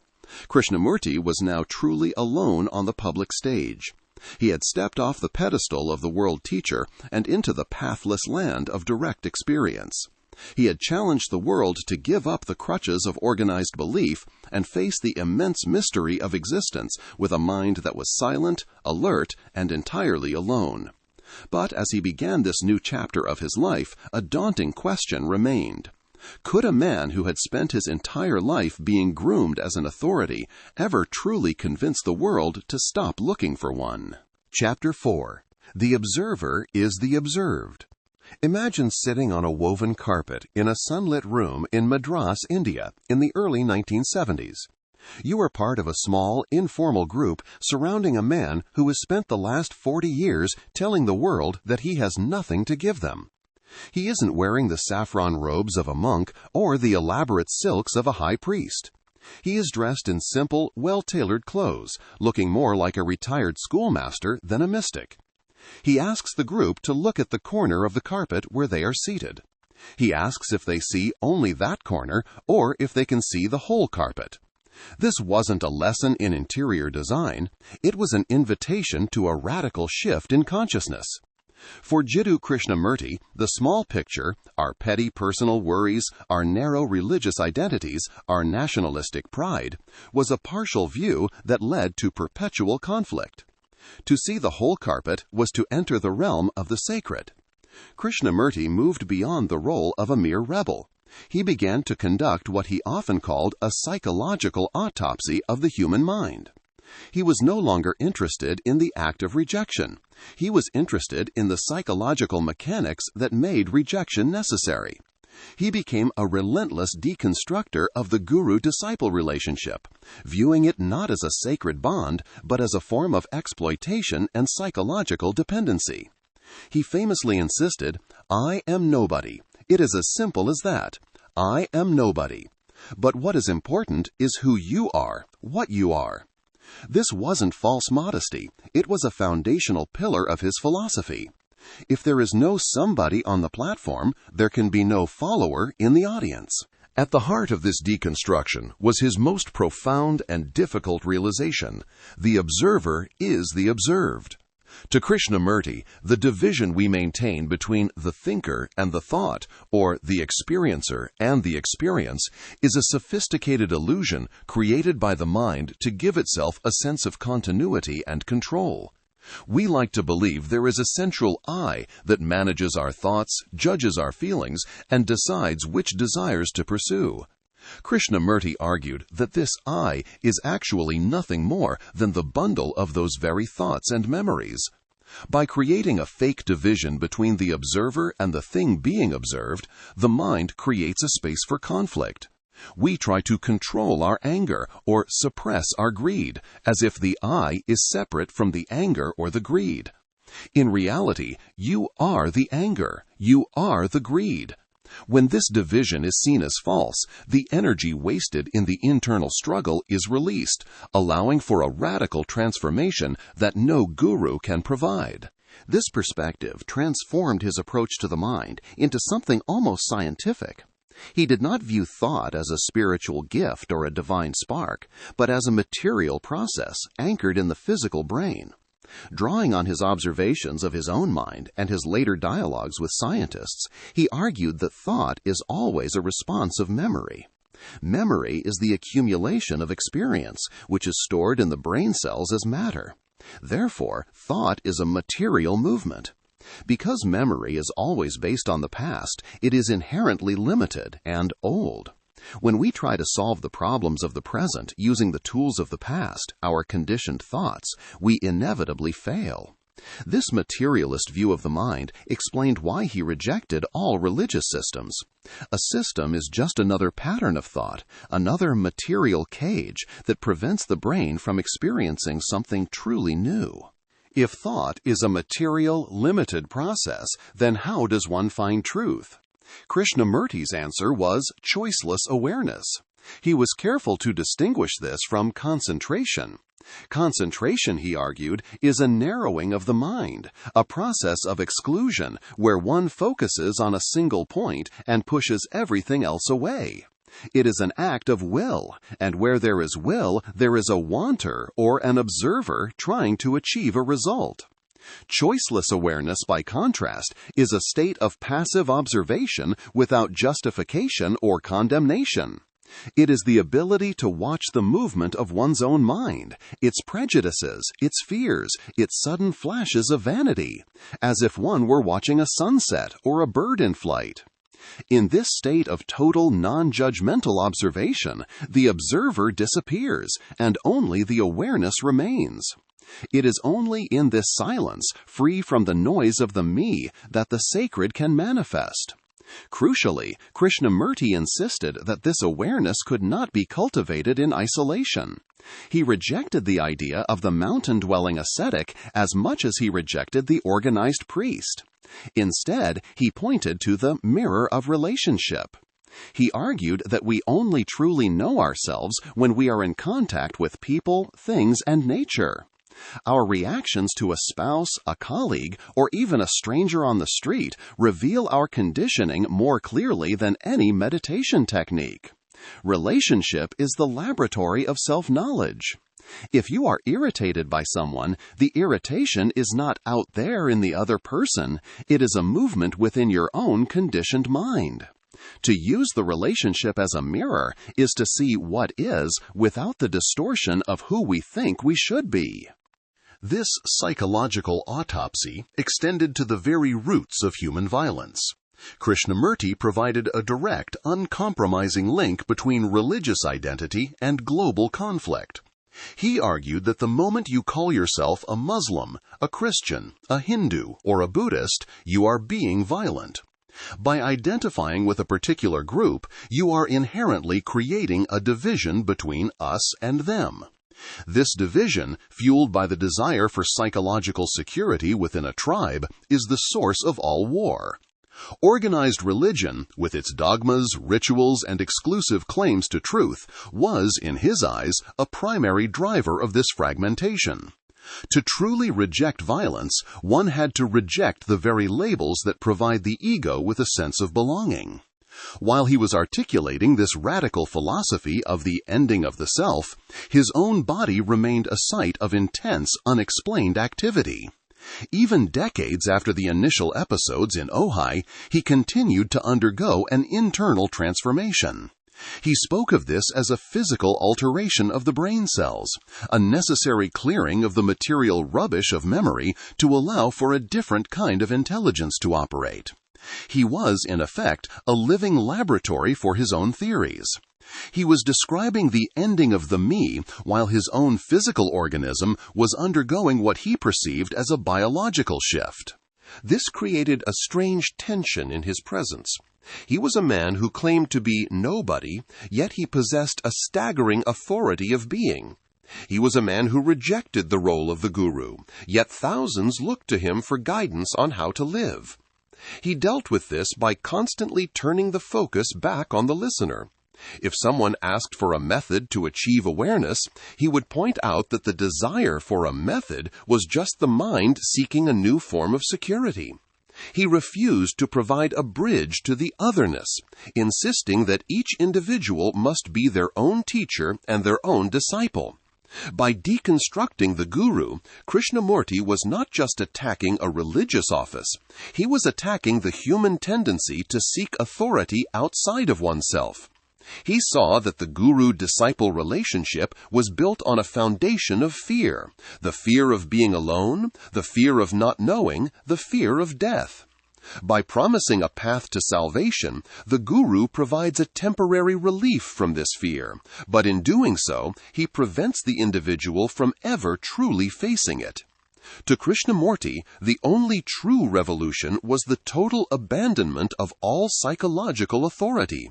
Krishnamurti was now truly alone on the public stage. He had stepped off the pedestal of the world teacher and into the pathless land of direct experience. He had challenged the world to give up the crutches of organized belief and face the immense mystery of existence with a mind that was silent, alert, and entirely alone. But as he began this new chapter of his life, a daunting question remained. Could a man who had spent his entire life being groomed as an authority ever truly convince the world to stop looking for one? Chapter 4. The Observer is the Observed. Imagine sitting on a woven carpet in a sunlit room in Madras, India, in the early 1970s. You are part of a small, informal group surrounding a man who has spent the last 40 years telling the world that he has nothing to give them. He isn't wearing the saffron robes of a monk or the elaborate silks of a high priest. He is dressed in simple, well-tailored clothes, looking more like a retired schoolmaster than a mystic. He asks the group to look at the corner of the carpet where they are seated. He asks if they see only that corner or if they can see the whole carpet. This wasn't a lesson in interior design. It was an invitation to a radical shift in consciousness. For Jiddu Krishnamurti, the small picture, our petty personal worries, our narrow religious identities, our nationalistic pride, was a partial view that led to perpetual conflict. To see the whole carpet was to enter the realm of the sacred. Krishnamurti moved beyond the role of a mere rebel. He began to conduct what he often called a psychological autopsy of the human mind. He was no longer interested in the act of rejection. He was interested in the psychological mechanics that made rejection necessary. He became a relentless deconstructor of the guru-disciple relationship, viewing it not as a sacred bond, but as a form of exploitation and psychological dependency. He famously insisted, "I am nobody. It is as simple as that. I am nobody. But what is important is who you are, what you are." This wasn't false modesty. It was a foundational pillar of his philosophy. If there is no somebody on the platform, there can be no follower in the audience. At the heart of this deconstruction was his most profound and difficult realization: the observer is the observed. To Krishnamurti, the division we maintain between the thinker and the thought, or the experiencer and the experience, is a sophisticated illusion created by the mind to give itself a sense of continuity and control. We like to believe there is a central I that manages our thoughts, judges our feelings, and decides which desires to pursue. Krishnamurti argued that this I is actually nothing more than the bundle of those very thoughts and memories. By creating a fake division between the observer and the thing being observed, the mind creates a space for conflict. We try to control our anger or suppress our greed, as if the I is separate from the anger or the greed. In reality, you are the anger, you are the greed. When this division is seen as false, the energy wasted in the internal struggle is released, allowing for a radical transformation that no guru can provide. This perspective transformed his approach to the mind into something almost scientific. He did not view thought as a spiritual gift or a divine spark, but as a material process anchored in the physical brain. Drawing on his observations of his own mind and his later dialogues with scientists, he argued that thought is always a response of memory. Memory is the accumulation of experience, which is stored in the brain cells as matter. Therefore, thought is a material movement. Because memory is always based on the past, it is inherently limited and old. When we try to solve the problems of the present using the tools of the past, our conditioned thoughts, we inevitably fail. This materialist view of the mind explained why he rejected all religious systems. A system is just another pattern of thought, another material cage that prevents the brain from experiencing something truly new. If thought is a material, limited process, then how does one find truth? Krishnamurti's answer was choiceless awareness. He was careful to distinguish this from concentration. Concentration, he argued, is a narrowing of the mind, a process of exclusion where one focuses on a single point and pushes everything else away. It is an act of will, and where there is will, there is a wanter or an observer trying to achieve a result. Choiceless awareness, by contrast, is a state of passive observation without justification or condemnation. It is the ability to watch the movement of one's own mind, its prejudices, its fears, its sudden flashes of vanity, as if one were watching a sunset or a bird in flight. In this state of total non-judgmental observation, the observer disappears, and only the awareness remains. It is only in this silence, free from the noise of the me, that the sacred can manifest. Crucially, Krishnamurti insisted that this awareness could not be cultivated in isolation. He rejected the idea of the mountain-dwelling ascetic as much as he rejected the organized priest. Instead, he pointed to the mirror of relationship. He argued that we only truly know ourselves when we are in contact with people, things, and nature. Our reactions to a spouse, a colleague, or even a stranger on the street reveal our conditioning more clearly than any meditation technique. Relationship is the laboratory of self-knowledge. If you are irritated by someone, the irritation is not out there in the other person, it is a movement within your own conditioned mind. To use the relationship as a mirror is to see what is without the distortion of who we think we should be. This psychological autopsy extended to the very roots of human violence. Krishnamurti provided a direct, uncompromising link between religious identity and global conflict. He argued that the moment you call yourself a Muslim, a Christian, a Hindu, or a Buddhist, you are being violent. By identifying with a particular group, you are inherently creating a division between us and them. This division, fueled by the desire for psychological security within a tribe, is the source of all war. Organized religion, with its dogmas, rituals, and exclusive claims to truth, was, in his eyes, a primary driver of this fragmentation. To truly reject violence, one had to reject the very labels that provide the ego with a sense of belonging. While he was articulating this radical philosophy of the ending of the self, his own body remained a site of intense, unexplained activity. Even decades after the initial episodes in Ojai, he continued to undergo an internal transformation. He spoke of this as a physical alteration of the brain cells, a necessary clearing of the material rubbish of memory to allow for a different kind of intelligence to operate. He was, in effect, a living laboratory for his own theories. He was describing the ending of the me while his own physical organism was undergoing what he perceived as a biological shift. This created a strange tension in his presence. He was a man who claimed to be nobody, yet he possessed a staggering authority of being. He was a man who rejected the role of the guru, yet thousands looked to him for guidance on how to live. He dealt with this by constantly turning the focus back on the listener. If someone asked for a method to achieve awareness, he would point out that the desire for a method was just the mind seeking a new form of security. He refused to provide a bridge to the otherness, insisting that each individual must be their own teacher and their own disciple. By deconstructing the guru, Krishnamurti was not just attacking a religious office, he was attacking the human tendency to seek authority outside of oneself. He saw that the guru-disciple relationship was built on a foundation of fear, the fear of being alone, the fear of not knowing, the fear of death. By promising a path to salvation, the guru provides a temporary relief from this fear, but in doing so, he prevents the individual from ever truly facing it. To Krishnamurti, the only true revolution was the total abandonment of all psychological authority.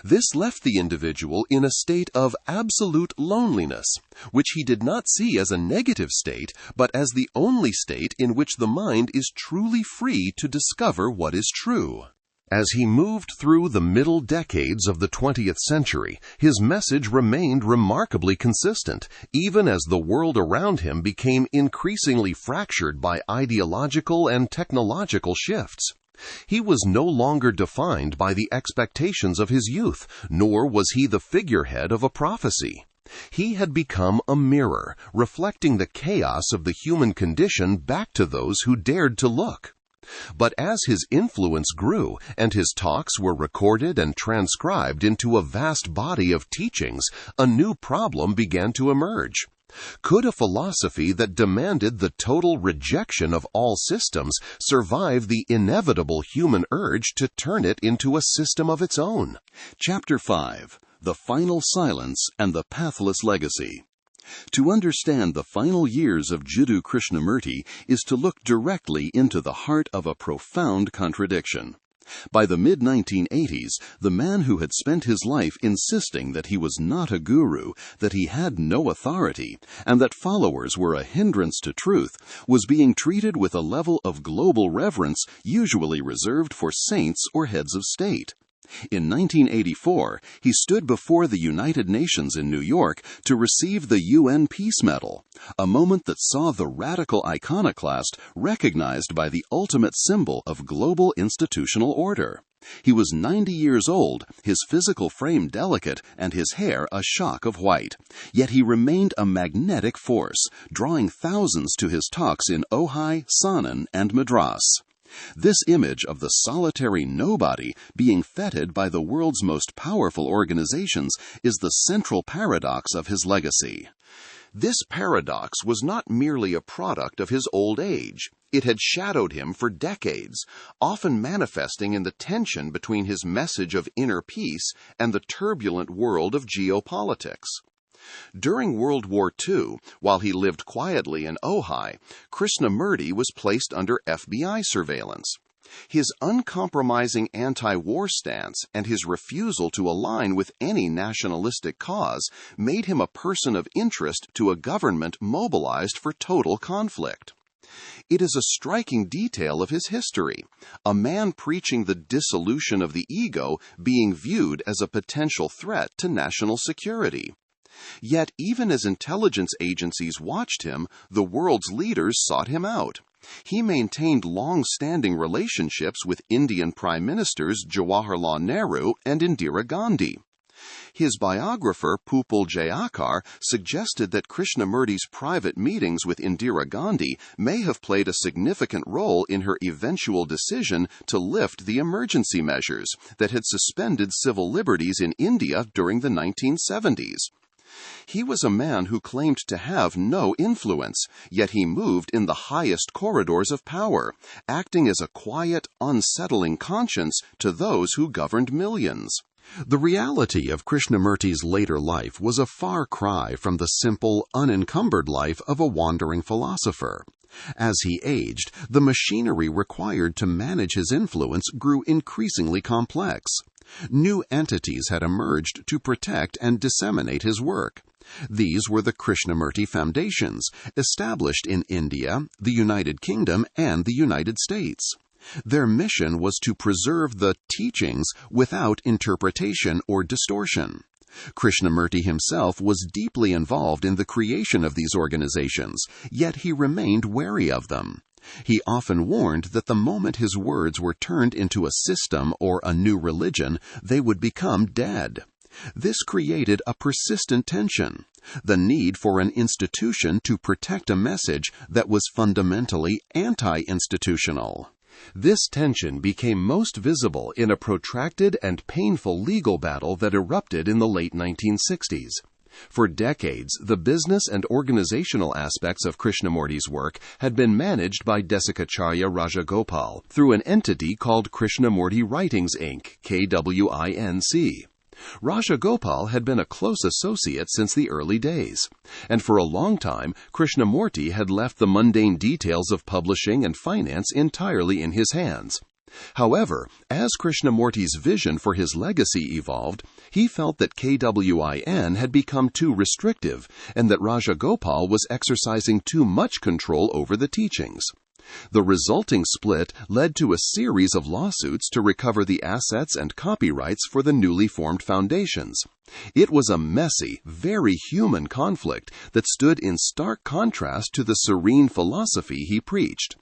This left the individual in a state of absolute loneliness, which he did not see as a negative state, but as the only state in which the mind is truly free to discover what is true. As he moved through the middle decades of the 20th century, his message remained remarkably consistent, even as the world around him became increasingly fractured by ideological and technological shifts. He was no longer defined by the expectations of his youth, nor was he the figurehead of a prophecy. He had become a mirror, reflecting the chaos of the human condition back to those who dared to look. But as his influence grew and his talks were recorded and transcribed into a vast body of teachings, a new problem began to emerge. Could a philosophy that demanded the total rejection of all systems survive the inevitable human urge to turn it into a system of its own? Chapter 5. The Final Silence and the Pathless Legacy. To understand the final years of Jiddu Krishnamurti is to look directly into the heart of a profound contradiction. By the mid-1980s, the man who had spent his life insisting that he was not a guru, that he had no authority, and that followers were a hindrance to truth, was being treated with a level of global reverence usually reserved for saints or heads of state. In 1984, he stood before the United Nations in New York to receive the UN Peace Medal, a moment that saw the radical iconoclast recognized by the ultimate symbol of global institutional order. He was 90 years old, his physical frame delicate, and his hair a shock of white. Yet he remained a magnetic force, drawing thousands to his talks in Ojai, Sanand, and Madras. This image of the solitary nobody being feted by the world's most powerful organizations is the central paradox of his legacy. This paradox was not merely a product of his old age. It had shadowed him for decades, often manifesting in the tension between his message of inner peace and the turbulent world of geopolitics. During World War II, while he lived quietly in Ojai, Krishnamurti was placed under FBI surveillance. His uncompromising anti-war stance and his refusal to align with any nationalistic cause made him a person of interest to a government mobilized for total conflict. It is a striking detail of his history, a man preaching the dissolution of the ego being viewed as a potential threat to national security. Yet even as intelligence agencies watched him, the world's leaders sought him out. He maintained long-standing relationships with Indian Prime Ministers Jawaharlal Nehru and Indira Gandhi. His biographer, Pupul Jayakar, suggested that Krishnamurti's private meetings with Indira Gandhi may have played a significant role in her eventual decision to lift the emergency measures that had suspended civil liberties in India during the 1970s. He was a man who claimed to have no influence, yet he moved in the highest corridors of power, acting as a quiet, unsettling conscience to those who governed millions. The reality of Krishnamurti's later life was a far cry from the simple, unencumbered life of a wandering philosopher. As he aged, the machinery required to manage his influence grew increasingly complex. New entities had emerged to protect and disseminate his work. These were the Krishnamurti Foundations, established in India, the United Kingdom, and the United States. Their mission was to preserve the teachings without interpretation or distortion. Krishnamurti himself was deeply involved in the creation of these organizations, yet he remained wary of them. He often warned that the moment his words were turned into a system or a new religion, they would become dead. This created a persistent tension, the need for an institution to protect a message that was fundamentally anti-institutional. This tension became most visible in a protracted and painful legal battle that erupted in the late 1960s. For decades, the business and organizational aspects of Krishnamurti's work had been managed by Desikacharya Rajagopal through an entity called Krishnamurti Writings Inc., KWINC. Rajagopal had been a close associate since the early days, and for a long time Krishnamurti had left the mundane details of publishing and finance entirely in his hands. However, as Krishnamurti's vision for his legacy evolved, he felt that KWIN had become too restrictive and that Rajagopal was exercising too much control over the teachings. The resulting split led to a series of lawsuits to recover the assets and copyrights for the newly formed foundations. It was a messy, very human conflict that stood in stark contrast to the serene philosophy he preached.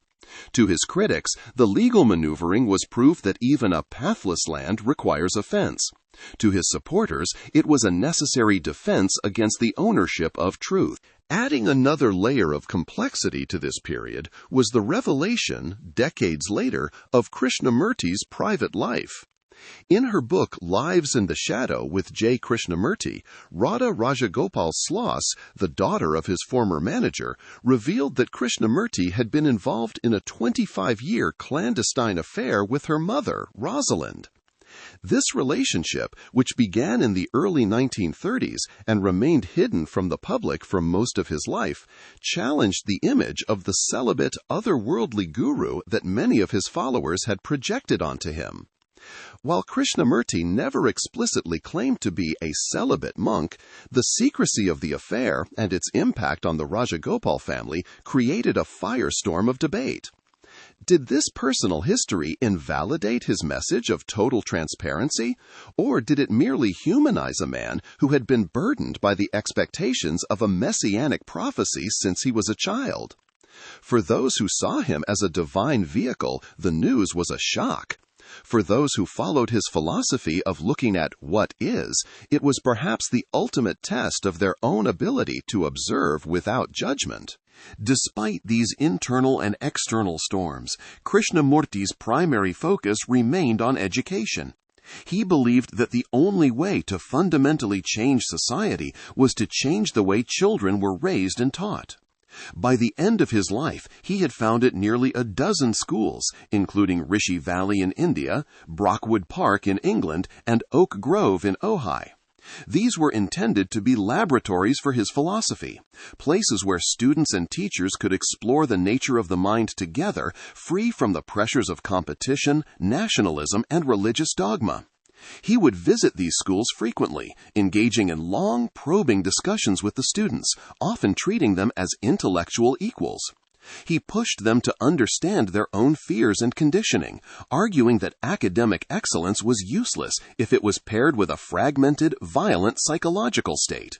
To his critics, the legal maneuvering was proof that even a pathless land requires a fence. To his supporters, it was a necessary defense against the ownership of truth. Adding another layer of complexity to this period was the revelation, decades later, of Krishnamurti's private life. In her book Lives in the Shadow with J. Krishnamurti, Radha Rajagopal Sloss, the daughter of his former manager, revealed that Krishnamurti had been involved in a 25-year clandestine affair with her mother, Rosalind. This relationship, which began in the early 1930s and remained hidden from the public for most of his life, challenged the image of the celibate, otherworldly guru that many of his followers had projected onto him. While Krishnamurti never explicitly claimed to be a celibate monk, the secrecy of the affair and its impact on the Rajagopal family created a firestorm of debate. Did this personal history invalidate his message of total transparency, or did it merely humanize a man who had been burdened by the expectations of a messianic prophecy since he was a child? For those who saw him as a divine vehicle, the news was a shock. For those who followed his philosophy of looking at what is, it was perhaps the ultimate test of their own ability to observe without judgment. Despite these internal and external storms, Krishnamurti's primary focus remained on education. He believed that the only way to fundamentally change society was to change the way children were raised and taught. By the end of his life, he had founded nearly a dozen schools, including Rishi Valley in India, Brockwood Park in England, and Oak Grove in Ojai. These were intended to be laboratories for his philosophy, places where students and teachers could explore the nature of the mind together, free from the pressures of competition, nationalism, and religious dogma. He would visit these schools frequently, engaging in long, probing discussions with the students, often treating them as intellectual equals. He pushed them to understand their own fears and conditioning, arguing that academic excellence was useless if it was paired with a fragmented, violent psychological state.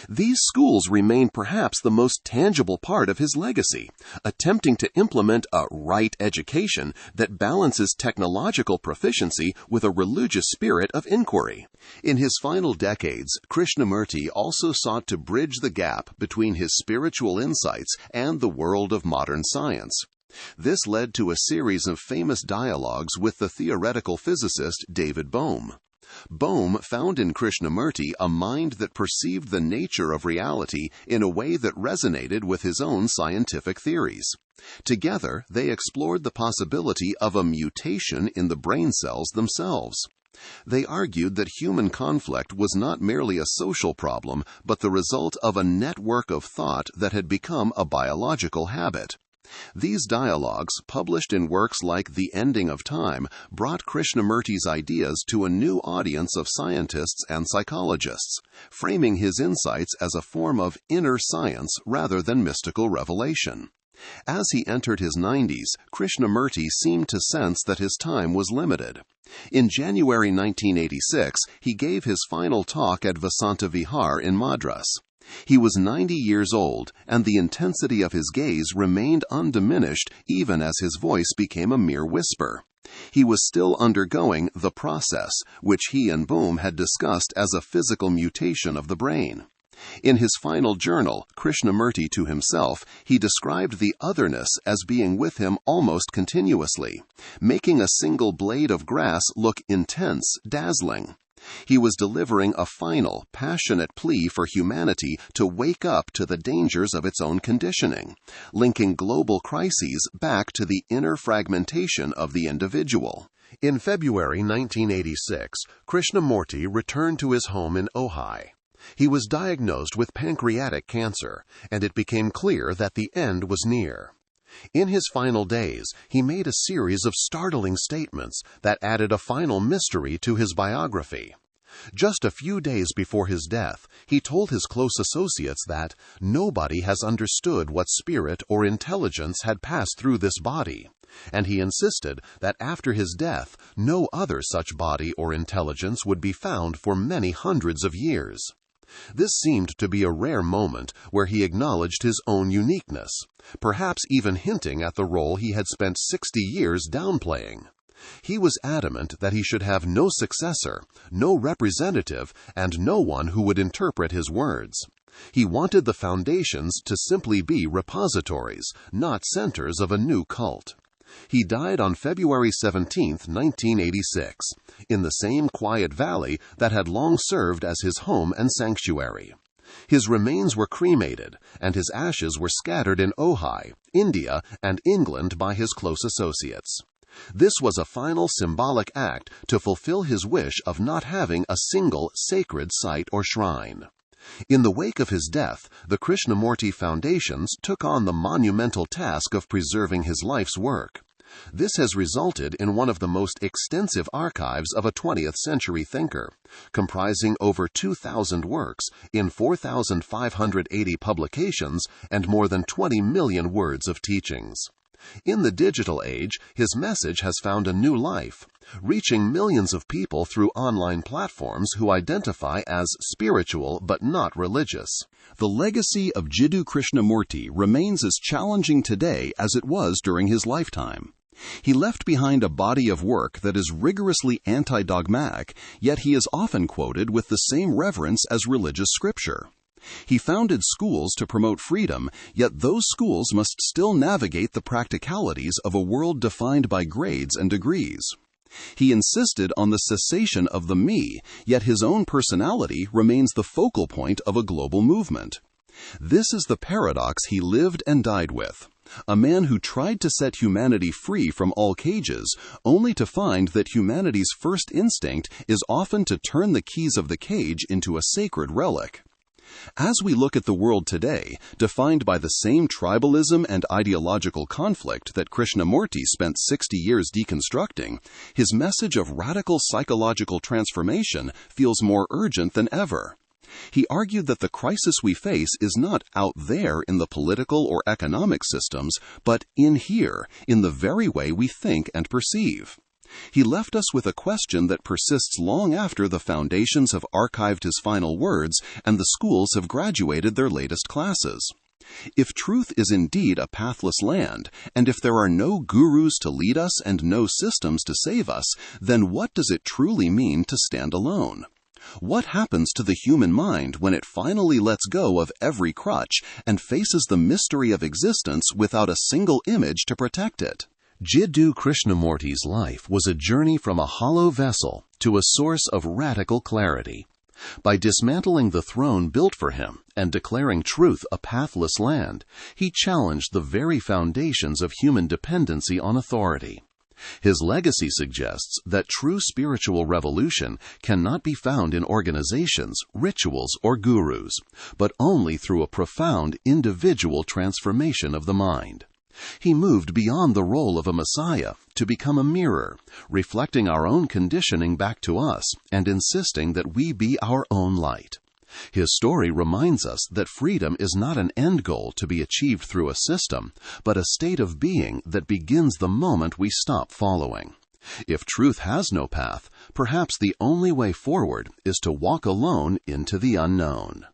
These schools remain perhaps the most tangible part of his legacy, attempting to implement a right education that balances technological proficiency with a religious spirit of inquiry. In his final decades, Krishnamurti also sought to bridge the gap between his spiritual insights and the world of modern science. This led to a series of famous dialogues with the theoretical physicist David Bohm. Bohm found in Krishnamurti a mind that perceived the nature of reality in a way that resonated with his own scientific theories. Together, they explored the possibility of a mutation in the brain cells themselves. They argued that human conflict was not merely a social problem, but the result of a network of thought that had become a biological habit. These dialogues, published in works like The Ending of Time, brought Krishnamurti's ideas to a new audience of scientists and psychologists, framing his insights as a form of inner science rather than mystical revelation. As he entered his 90s, Krishnamurti seemed to sense that his time was limited. In January 1986, he gave his final talk at Vasanta Vihar in Madras. He was 90 years old, and the intensity of his gaze remained undiminished even as his voice became a mere whisper. He was still undergoing the process, which he and Bohm had discussed as a physical mutation of the brain. In his final journal, Krishnamurti to himself, he described the otherness as being with him almost continuously, making a single blade of grass look intense, dazzling. He was delivering a final, passionate plea for humanity to wake up to the dangers of its own conditioning, linking global crises back to the inner fragmentation of the individual. In February 1986, Krishnamurti returned to his home in Ojai. He was diagnosed with pancreatic cancer, and it became clear that the end was near. In his final days, he made a series of startling statements that added a final mystery to his biography. Just a few days before his death, he told his close associates that nobody has understood what spirit or intelligence had passed through this body, and he insisted that after his death, no other such body or intelligence would be found for many hundreds of years. This seemed to be a rare moment where he acknowledged his own uniqueness, perhaps even hinting at the role he had spent 60 years downplaying. He was adamant that he should have no successor, no representative, and no one who would interpret his words. He wanted the foundations to simply be repositories, not centers of a new cult. He died on February 17, 1986, in the same quiet valley that had long served as his home and sanctuary. His remains were cremated, and his ashes were scattered in Ojai, India, and England by his close associates. This was a final symbolic act to fulfill his wish of not having a single sacred site or shrine. In the wake of his death, the Krishnamurti Foundations took on the monumental task of preserving his life's work. This has resulted in one of the most extensive archives of a 20th century thinker, comprising over 2,000 works in 4,580 publications and more than 20 million words of teachings. In the digital age, his message has found a new life, reaching millions of people through online platforms who identify as spiritual but not religious. The legacy of Jiddu Krishnamurti remains as challenging today as it was during his lifetime. He left behind a body of work that is rigorously anti-dogmatic, yet he is often quoted with the same reverence as religious scripture. He founded schools to promote freedom, yet those schools must still navigate the practicalities of a world defined by grades and degrees. He insisted on the cessation of the me, yet his own personality remains the focal point of a global movement. This is the paradox he lived and died with. A man who tried to set humanity free from all cages, only to find that humanity's first instinct is often to turn the keys of the cage into a sacred relic. As we look at the world today, defined by the same tribalism and ideological conflict that Krishnamurti spent 60 years deconstructing, his message of radical psychological transformation feels more urgent than ever. He argued that the crisis we face is not out there in the political or economic systems, but in here, in the very way we think and perceive. He left us with a question that persists long after the foundations have archived his final words and the schools have graduated their latest classes. If truth is indeed a pathless land, and if there are no gurus to lead us and no systems to save us, then what does it truly mean to stand alone? What happens to the human mind when it finally lets go of every crutch and faces the mystery of existence without a single image to protect it? Jiddu Krishnamurti's life was a journey from a hollow vessel to a source of radical clarity. By dismantling the throne built for him and declaring truth a pathless land, he challenged the very foundations of human dependency on authority. His legacy suggests that true spiritual revolution cannot be found in organizations, rituals, or gurus, but only through a profound individual transformation of the mind. He moved beyond the role of a messiah to become a mirror, reflecting our own conditioning back to us and insisting that we be our own light. His story reminds us that freedom is not an end goal to be achieved through a system, but a state of being that begins the moment we stop following. If truth has no path, perhaps the only way forward is to walk alone into the unknown.